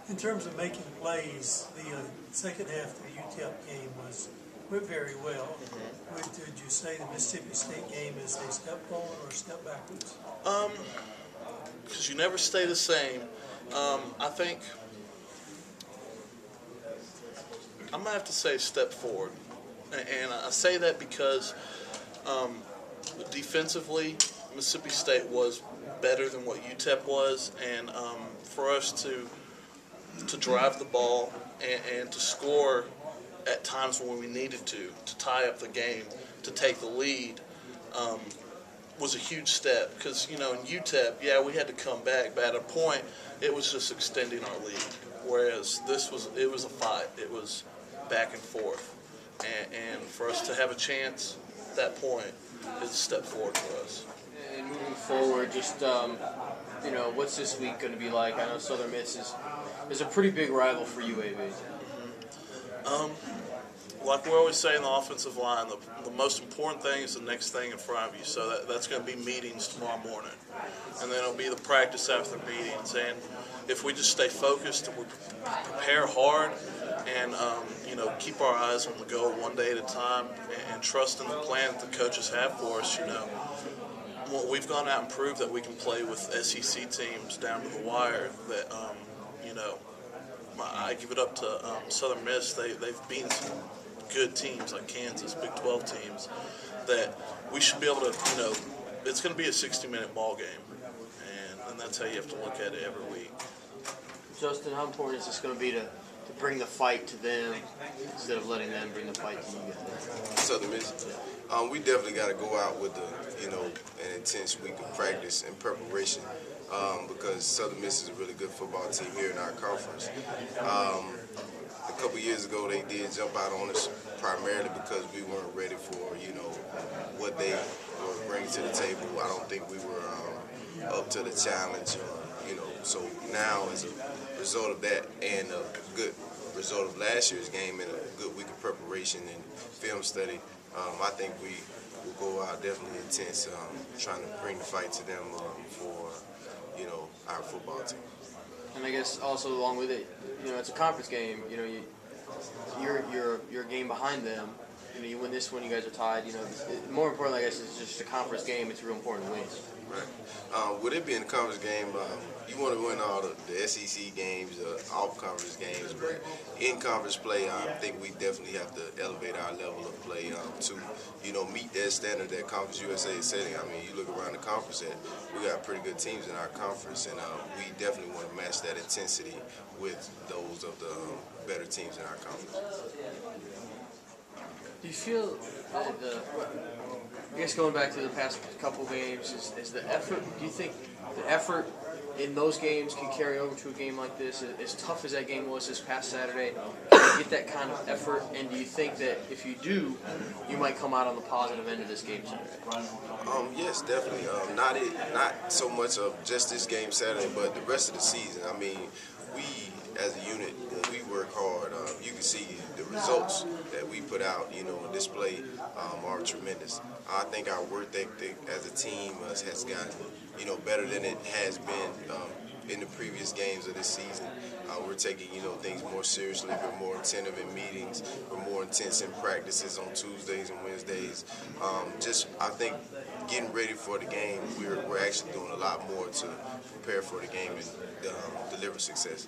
In terms of making plays, the second half of the UTEP game went very well. Would you say the Mississippi State game is a step forward or a step backwards? Because you never stay the same. I think I'm going to have to say step forward. And I say that because defensively, Mississippi State was better than what UTEP was. And for us to drive the ball and to score at times when we needed to tie up the game, to take the lead, was a huge step. Because, in UTEP, we had to come back, but at a point, it was just extending our lead. Whereas it was a fight. It was back and forth. And for us to have a chance at that point is a step forward for us. And moving forward, just, what's this week going to be like? I know Southern Miss is a pretty big rival for UAB. Like we always say in the offensive line, the most important thing is the next thing in front of you. So that's going to be meetings tomorrow morning. And then it'll be the practice after meetings. And if we just stay focused and we prepare hard and, keep our eyes on the goal one day at a time and trust in the plan that the coaches have for us, we've gone out and proved that we can play with SEC teams down to the wire. That, I give it up to Southern Miss. They've beaten some good teams like Kansas, Big 12 teams, that we should be able to, it's going to be a 60-minute ball game, and that's how you have to look at it every week. Justin, how important is this going to be to bring the fight to them instead of letting them bring the fight to you guys? Southern Miss, we definitely got to go out with an intense week of practice and preparation. Because Southern Miss is a really good football team here in our conference. A couple years ago, they did jump out on us primarily because we weren't ready for, what they were bringing to the table. I don't think we were up to the challenge, So now, as a result of that and a good result of last year's game and a good week of preparation and film study, I think we will go out definitely intense, trying to bring the fight to them for our football team. And I guess also along with it, it's a conference game. You're a game behind them. You win this one, you guys are tied. More importantly, I guess, it's just a conference game. It's real important to win. Right. With it being a conference game, you want to win all the SEC games, off-conference games, but in conference play, I think we definitely have to elevate our level of play to, meet that standard that Conference USA is setting. I mean, you look around the conference, we got pretty good teams in our conference, and we definitely want to match that intensity with those of the better teams in our conference. Do you feel that I guess going back to the past couple games, is the effort, do you think the effort in those games can carry over to a game like this? As tough as that game was this past Saturday, can you get that kind of effort? And do you think that if you do, you might come out on the positive end of this game Saturday? Yes, definitely. Not so much of just this game Saturday, but the rest of the season. I mean, we as a unit, when we work hard, you can see the results that we put out, and display are tremendous. I think our work ethic as a team has gotten, better than it has been in the previous games of this season. We're taking, things more seriously. We're more attentive in meetings. We're more intense in practices on Tuesdays and Wednesdays. I think getting ready for the game, we're actually doing a lot more to prepare for the game and deliver success.